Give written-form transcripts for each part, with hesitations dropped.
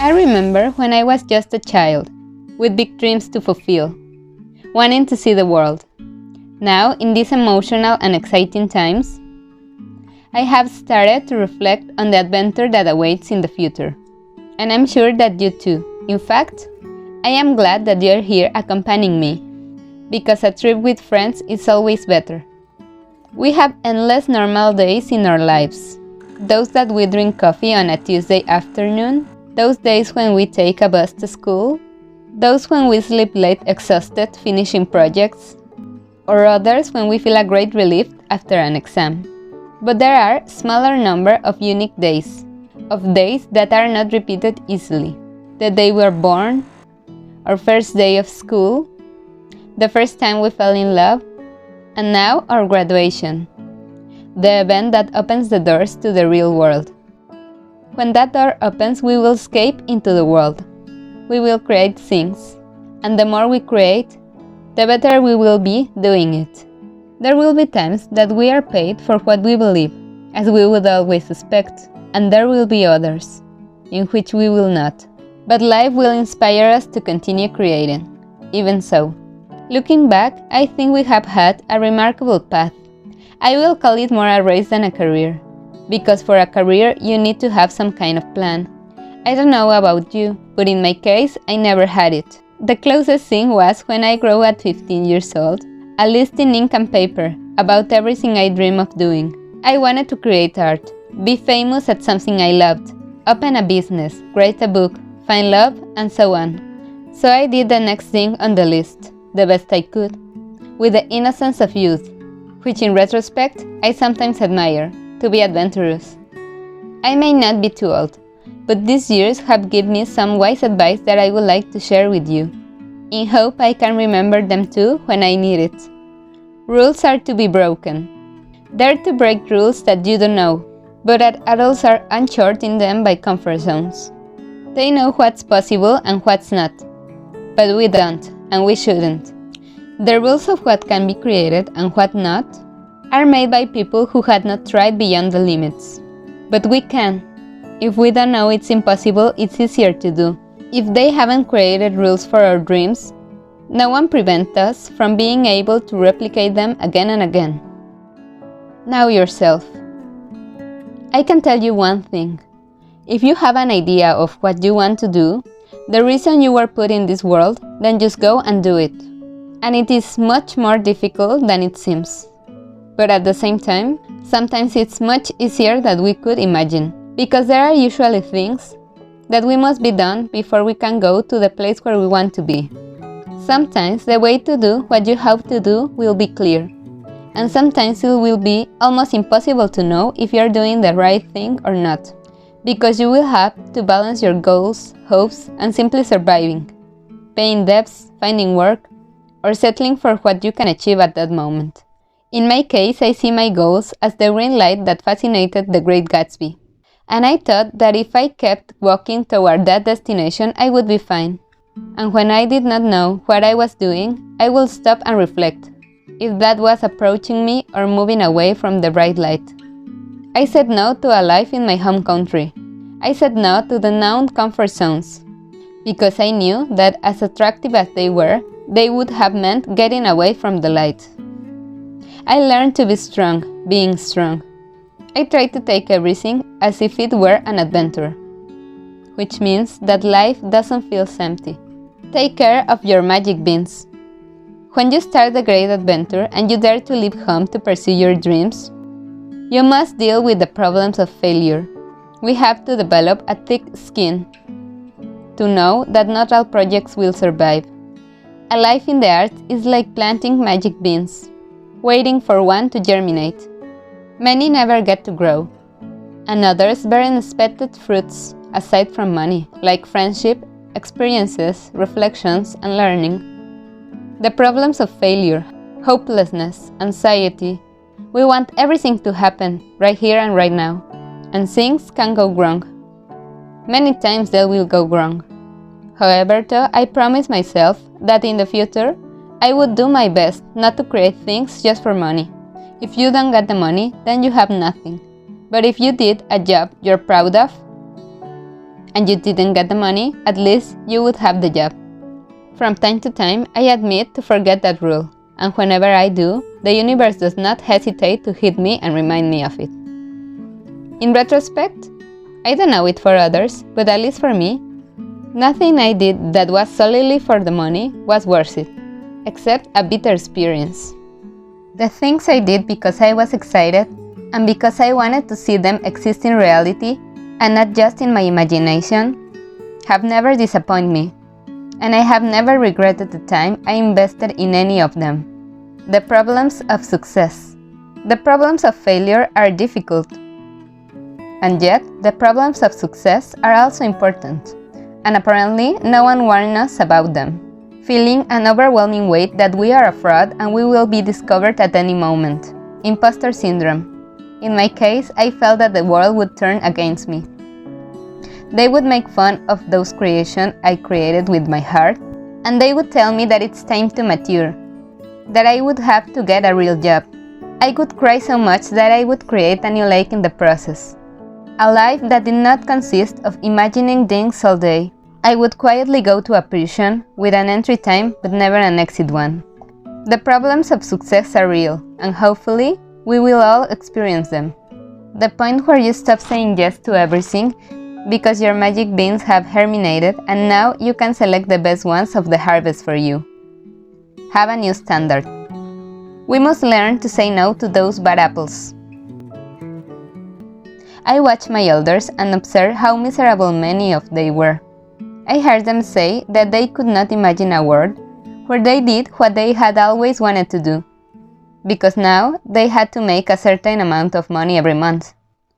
I remember when I was just a child, with big dreams to fulfill, wanting to see the world. Now, in these emotional and exciting times, I have started to reflect on the adventure that awaits in the future. And I'm sure that you too. In fact, I am glad that you're here accompanying me, because a trip with friends is always better. We have endless normal days in our lives. Those that we drink coffee on a Tuesday afternoon, those days when we take a bus to school, those when we sleep late exhausted finishing projects, or others when we feel a great relief after an exam. But there are a smaller number of unique days, of days that are not repeated easily. The day we were born, our first day of school, the first time we fell in love, and now our graduation, the event that opens the doors to the real world. When that door opens, we will escape into the world. We will create things, and the more we create, the better we will be doing it. There will be times that we are paid for what we believe, as we would always expect, and there will be others, in which we will not. But life will inspire us to continue creating. Even so, looking back, I think we have had a remarkable path. I will call it more a race than a career, because for a career you need to have some kind of plan. I don't know about you, but in my case, I never had it. The closest thing was when I grew at 15 years old, a list in ink and paper about everything I dream of doing. I wanted to create art, be famous at something I loved, open a business, write a book, find love, and so on. So I did the next thing on the list, the best I could, with the innocence of youth, which in retrospect I sometimes admire, to be adventurous. I may not be too old, but these years have given me some wise advice that I would like to share with you, in hope I can remember them too when I need it. Rules are to be broken. Dare to break rules that you don't know, but that adults are unsure in them by comfort zones. They know what's possible and what's not, but we don't, and we shouldn't. The rules of what can be created and what not are made by people who had not tried beyond the limits. But we can. If we don't know it's impossible, it's easier to do. If they haven't created rules for our dreams, no one prevents us from being able to replicate them again and again. Know yourself. I can tell you one thing. If you have an idea of what you want to do, the reason you were put in this world, then just go and do it. And it is much more difficult than it seems. But at the same time, sometimes it's much easier than we could imagine, because there are usually things that we must be done before we can go to the place where we want to be. Sometimes the way to do what you have to do will be clear, and sometimes it will be almost impossible to know if you are doing the right thing or not, because you will have to balance your goals, hopes, and simply surviving, paying debts, finding work, or settling for what you can achieve at that moment. In my case, I see my goals as the green light that fascinated the Great Gatsby, and I thought that if I kept walking toward that destination, I would be fine. And when I did not know what I was doing, I would stop and reflect, if that was approaching me or moving away from the bright light. I said no to a life in my home country. I said no to the known comfort zones, because I knew that as attractive as they were, they would have meant getting away from the light. I learned to be strong, being strong. I tried to take everything as if it were an adventure, which means that life doesn't feel empty. Take care of your magic beans. When you start a great adventure and you dare to leave home to pursue your dreams, you must deal with the problems of failure. We have to develop a thick skin to know that not all projects will survive. A life in the arts is like planting magic beans, waiting for one to germinate. Many never get to grow, and others bear unexpected fruits aside from money, like friendship, experiences, reflections, and learning. The problems of failure, hopelessness, anxiety. We want everything to happen right here and right now, and things can go wrong. Many times they will go wrong. However, though, I promised myself that in the future, I would do my best not to create things just for money. If you don't get the money, then you have nothing. But if you did a job you're proud of, and you didn't get the money, at least you would have the job. From time to time, I admit to forget that rule, and whenever I do, the universe does not hesitate to hit me and remind me of it. In retrospect, I don't know it for others, but at least for me, nothing I did that was solely for the money was worth it, except a bitter experience. The things I did because I was excited and because I wanted to see them exist in reality and not just in my imagination have never disappointed me, and I have never regretted the time I invested in any of them. The problems of success. The problems of failure are difficult, and yet the problems of success are also important, and apparently no one warned us about them, feeling an overwhelming weight that we are a fraud and we will be discovered at any moment. Imposter syndrome. In my case, I felt that the world would turn against me. They would make fun of those creations I created with my heart, and they would tell me that it's time to mature, that I would have to get a real job. I would cry so much that I would create a new lake in the process. A life that did not consist of imagining things all day. I would quietly go to a prison with an entry time but never an exit one. The problems of success are real, and hopefully we will all experience them. The point where you stop saying yes to everything because your magic beans have germinated and now you can select the best ones of the harvest for you. Have a new standard. We must learn to say no to those bad apples. I watched my elders and observed how miserable many of they were. I heard them say that they could not imagine a world where they did what they had always wanted to do, because now they had to make a certain amount of money every month,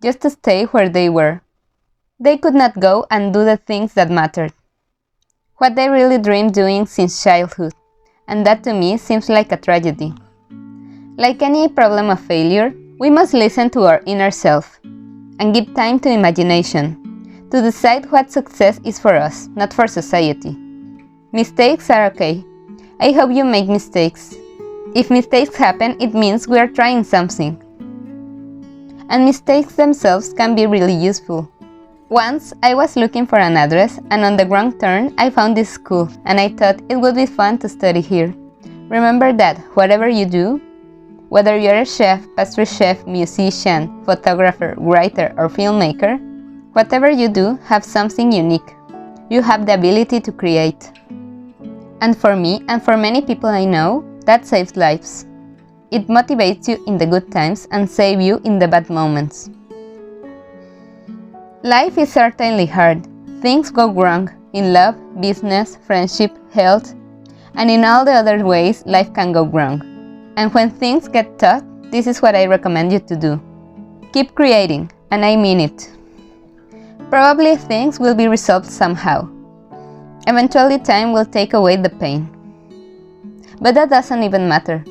just to stay where they were. They could not go and do the things that mattered, what they really dreamed doing since childhood, and that to me seems like a tragedy. Like any problem of failure, we must listen to our inner self and give time to imagination, to decide what success is for us, not for society. Mistakes are okay. I hope you make mistakes. If mistakes happen, it means we are trying something. And mistakes themselves can be really useful. Once, I was looking for an address, and on the wrong turn, I found this school, and I thought it would be fun to study here. Remember that whatever you do, whether you're a chef, pastry chef, musician, photographer, writer, or filmmaker, whatever you do, have something unique. You have the ability to create. And for me, and for many people I know, that saves lives. It motivates you in the good times and saves you in the bad moments. Life is certainly hard. Things go wrong in love, business, friendship, health, and in all the other ways life can go wrong. And when things get tough, this is what I recommend you to do. Keep creating, and I mean it. Probably things will be resolved somehow. Eventually time will take away the pain. But that doesn't even matter.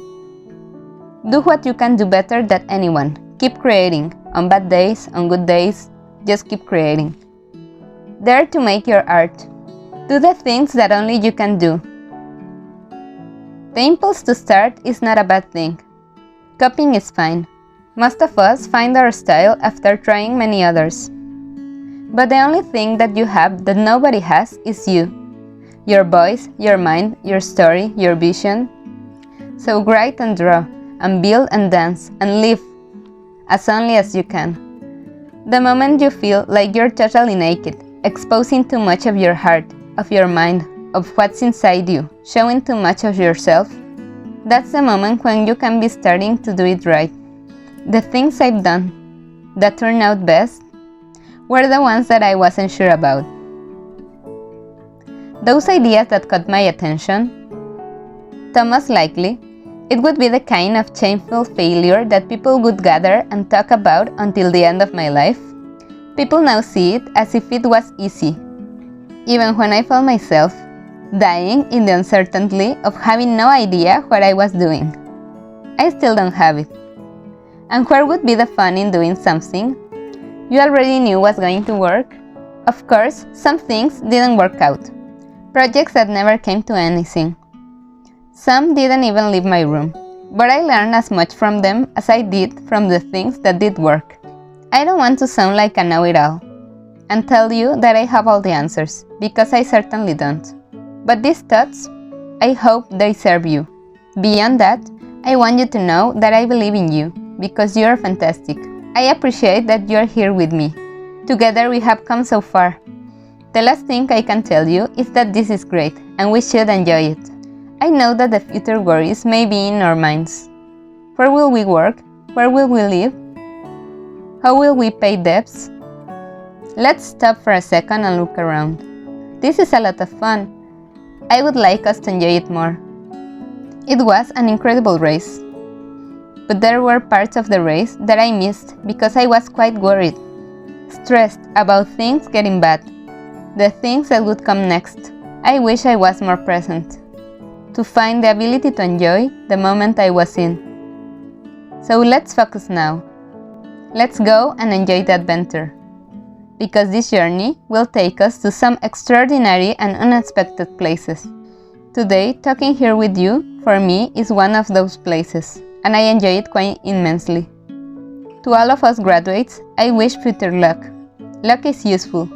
Do what you can do better than anyone. Keep creating. On bad days, on good days, just keep creating. Dare to make your art. Do the things that only you can do. The impulse to start is not a bad thing. Copying is fine. Most of us find our style after trying many others. But the only thing that you have that nobody has is you. Your voice, your mind, your story, your vision. So write and draw, and build and dance, and live as only as you can. The moment you feel like you're totally naked, exposing too much of your heart, of your mind, of what's inside you, showing too much of yourself, that's the moment when you can be starting to do it right. The things I've done that turned out best were the ones that I wasn't sure about. Those ideas that caught my attention, Thomas likely, it would be the kind of shameful failure that people would gather and talk about until the end of my life. People now see it as if it was easy. Even when I found myself dying in the uncertainty of having no idea what I was doing. I still don't have it. And where would be the fun in doing something you already knew was going to work? Of course, some things didn't work out. Projects that never came to anything. Some didn't even leave my room, but I learned as much from them as I did from the things that did work. I don't want to sound like a know-it-all. and tell you that I have all the answers, because I certainly don't. But these thoughts, I hope they serve you. Beyond that, I want you to know that I believe in you, because you are fantastic. I appreciate that you are here with me. Together we have come so far. The last thing I can tell you is that this is great, and we should enjoy it. I know that the future worries may be in our minds. Where will we work? Where will we live? How will we pay debts? Let's stop for a second and look around. This is a lot of fun. I would like us to enjoy it more. It was an incredible race. But there were parts of the race that I missed because I was quite worried, stressed about things getting bad, the things that would come next. I wish I was more present, to find the ability to enjoy the moment I was in. So let's focus now. Let's go and enjoy the adventure, because this journey will take us to some extraordinary and unexpected places. Today, talking here with you, for me, is one of those places, and I enjoy it quite immensely. To all of us graduates, I wish future luck. Luck is useful.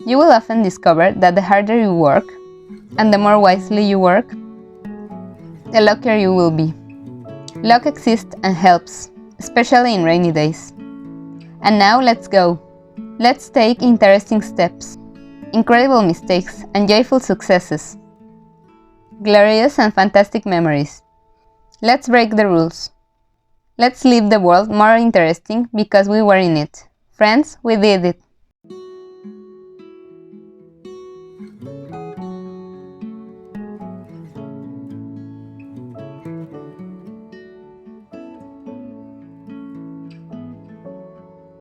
You will often discover that the harder you work, and the more wisely you work, the luckier you will be. Luck exists and helps, especially in rainy days. And now let's go. Let's take interesting steps, incredible mistakes, and joyful successes, glorious and fantastic memories. Let's break the rules. Let's leave the world more interesting because we were in it. Friends, we did it.